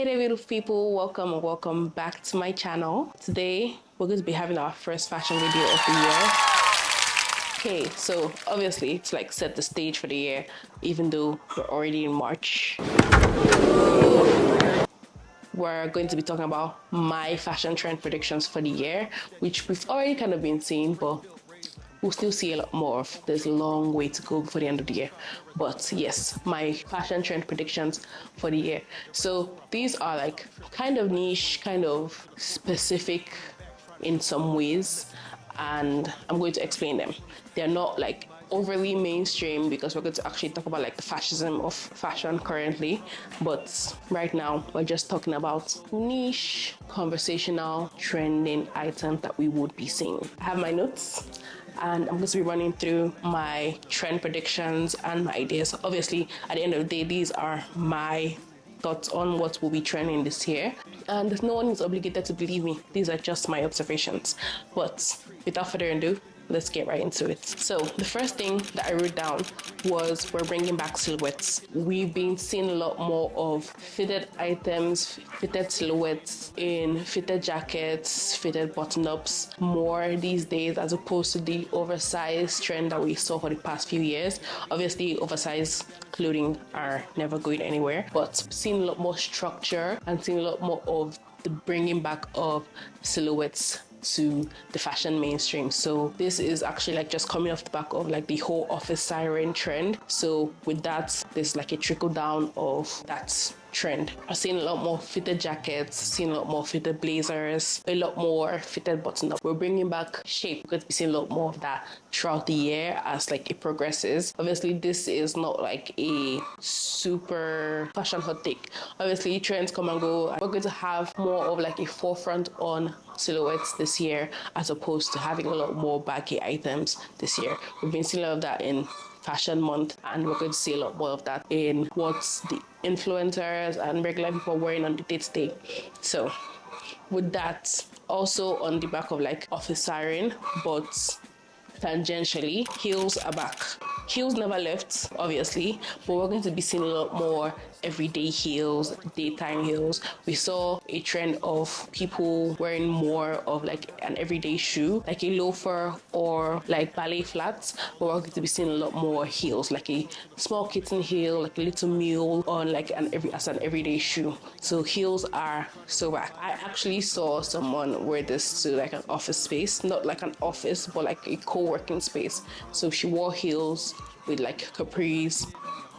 Hey there beautiful people, welcome back to my channel. Today we're going to be having our first fashion video of the year. Okay, so obviously it's like set the stage for the year even though we're already in March. We're going to be talking about my fashion trend predictions for the year, which we've already kind of been seeing, but we'll still see a lot more of. There's a long way to go before the end of the year. But yes, my fashion trend predictions for the year. So these are like kind of niche, kind of specific in some ways, and I'm going to explain them. They're not like overly mainstream because we're going to actually talk about like the fascism of fashion currently, but right now we're just talking about niche, conversational, trending items that we would be seeing. I have my notes and I'm going to be running through my trend predictions and my ideas. Obviously, at the end of the day, these are my thoughts on what will be trending this year, and no one is obligated to believe me. These are just my observations. But without further ado, let's get right into it. So the first thing that I wrote down was we're bringing back silhouettes. We've been seeing a lot more of fitted items, fitted silhouettes in fitted jackets, fitted button-ups more these days, as opposed to the oversized trend that we saw for the past few years. Obviously, oversized clothing are never going anywhere, but seeing a lot more structure and seeing a lot more of the bringing back of silhouettes to the fashion mainstream. So this is actually like just coming off the back of like the whole office siren trend. So with that, there's like a trickle down of that trend. I've seen a lot more fitted jackets, seen a lot more fitted blazers, a lot more fitted button up. We're bringing back shape because we see a lot more of that throughout the year as like it progresses. Obviously, this is not like a super fashion hot take. Obviously, trends come and go. We're going to have more of like a forefront on silhouettes this year as opposed to having a lot more baggy items this year. We've been seeing a lot of that in fashion month, and we're going to see a lot more of that in what's the influencers and regular people wearing on the day-to-day. So with that, also on the back of like office siren, but tangentially, heels are back. Heels never left, obviously, but we're going to be seeing a lot more everyday heels, daytime heels. We saw a trend of people wearing more of like an everyday shoe, like a loafer or like ballet flats, but we're going to be seeing a lot more heels, like a small kitten heel, like a little mule on like an everyday shoe. So heels are so back. I actually saw someone wear this to like an office space, not like an office, but like a co-working space. So she wore heels with like capris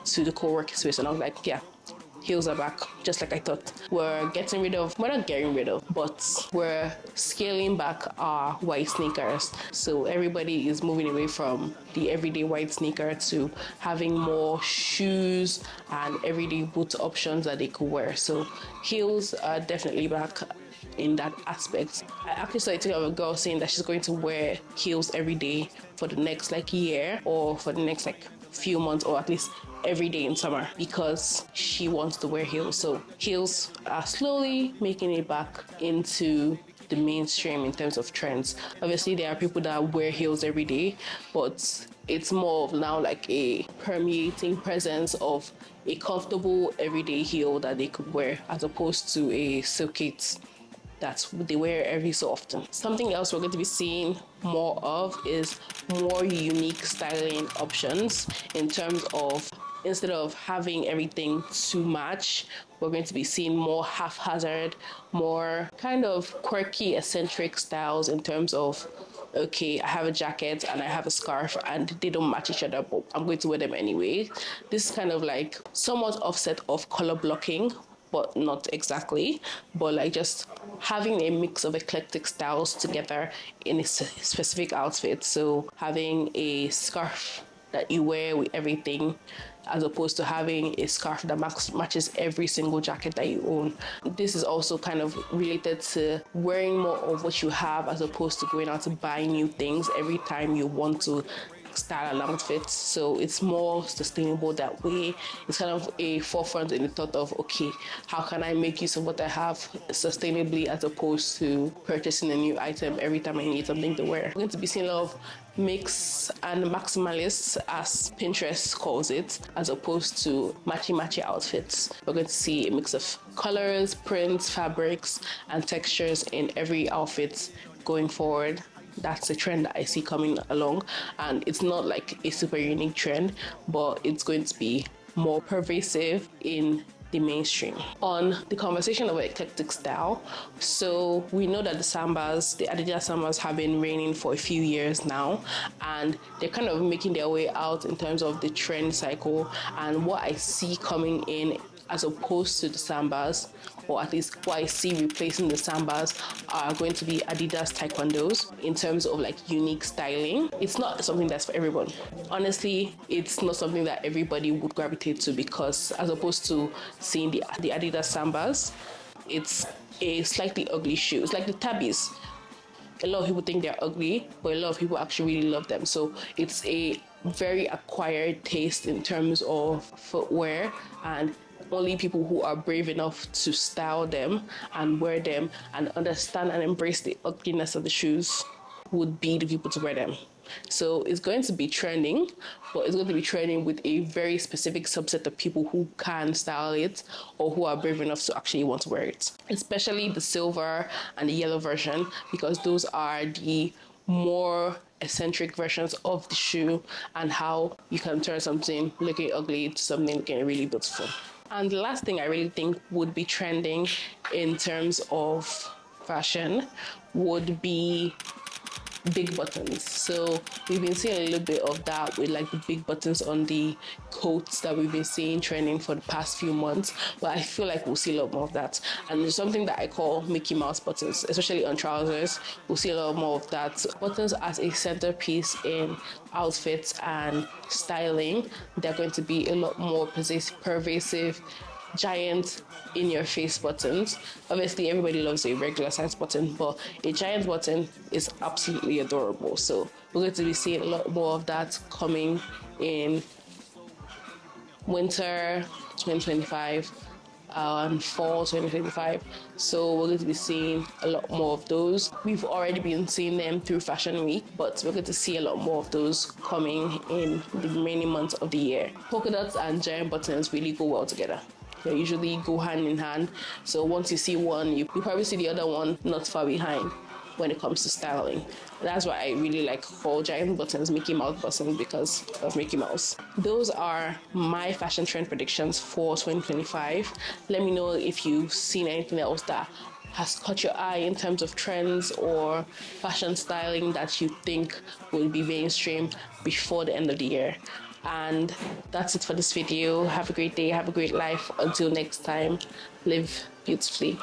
to the co-working space, and I was like, yeah, heels are back, just like I thought. We're not getting rid of, but we're scaling back our white sneakers. So everybody is moving away from the everyday white sneaker to having more shoes and everyday boot options that they could wear. So heels are definitely back in that aspect. I actually saw a TikTok of a girl saying that she's going to wear heels every day for the next like year, or for the next like few months, or at least every day in summer, because she wants to wear heels. So heels are slowly making it back into the mainstream in terms of trends. Obviously, there are people that wear heels every day, but it's more of now like a permeating presence of a comfortable everyday heel that they could wear, as opposed to a silkette that they wear every so often. Something else we're going to be seeing more of is more unique styling options, in terms of instead of having everything to match, we're going to be seeing more haphazard, more kind of quirky, eccentric styles, in terms of, okay, I have a jacket and I have a scarf and they don't match each other, but I'm going to wear them anyway. This is kind of like somewhat offset of color blocking, but not exactly, but like just having a mix of eclectic styles together in a specific outfit. So having a scarf that you wear with everything, as opposed to having a scarf that matches every single jacket that you own. This is also kind of related to wearing more of what you have, as opposed to going out to buy new things every time you want to style and outfits. So it's more sustainable that way. It's kind of a forefront in the thought of, okay, how can I make use of what I have sustainably as opposed to purchasing a new item every time I need something to wear. We're going to be seeing a lot of mix and maximalists, as Pinterest calls it, as opposed to matchy outfits. We're going to see a mix of colors, prints, fabrics, and textures in every outfit going forward. That's a trend that I see coming along, and it's not like a super unique trend, but it's going to be more pervasive in the mainstream. On the conversation about eclectic style, so we know that the Adidas Sambas have been reigning for a few years now, and they're kind of making their way out in terms of the trend cycle. And what I see coming in as opposed to the Sambas, or at least what I see replacing the Sambas, are going to be Adidas Taekwondos in terms of like unique styling. It's not something that's for everyone. Honestly, it's not something that everybody would gravitate to, because as opposed to seeing the Adidas Sambas, it's a slightly ugly shoe. It's like the Tabis. A lot of people think they're ugly, but a lot of people actually really love them. So it's a very acquired taste in terms of footwear, and only people who are brave enough to style them and wear them and understand and embrace the ugliness of the shoes would be the people to wear them. So it's going to be trending, but it's going to be trending with a very specific subset of people who can style it or who are brave enough to actually want to wear it. Especially the silver and the yellow version, because those are the more eccentric versions of the shoe, and how you can turn something looking ugly to something looking really beautiful. And the last thing I really think would be trending in terms of fashion would be big buttons. So we've been seeing a little bit of that with like the big buttons on the coats that we've been seeing trending for the past few months, but I feel like we'll see a lot more of that. And there's something that I call Mickey Mouse buttons, especially on trousers. We'll see a lot more of that. Buttons as a centerpiece in outfits and styling. They're going to be a lot more pervasive, giant in-your-face buttons. Obviously, everybody loves a regular size button, but a giant button is absolutely adorable. So we're going to be seeing a lot more of that coming in winter 2025 and fall 2025. So we're going to be seeing a lot more of those. We've already been seeing them through Fashion Week, but we're going to see a lot more of those coming in the remaining months of the year. Polka dots and giant buttons really go well together. They usually go hand in hand. So once you see one, you probably see the other one not far behind when it comes to styling. That's why I really like call giant buttons Mickey Mouse buttons, because of Mickey Mouse. Those are my fashion trend predictions for 2025. Let me know if you've seen anything else that has caught your eye in terms of trends or fashion styling that you think will be mainstream before the end of the year. And that's it for this video. Have a great day, have a great life. Until next time, live beautifully.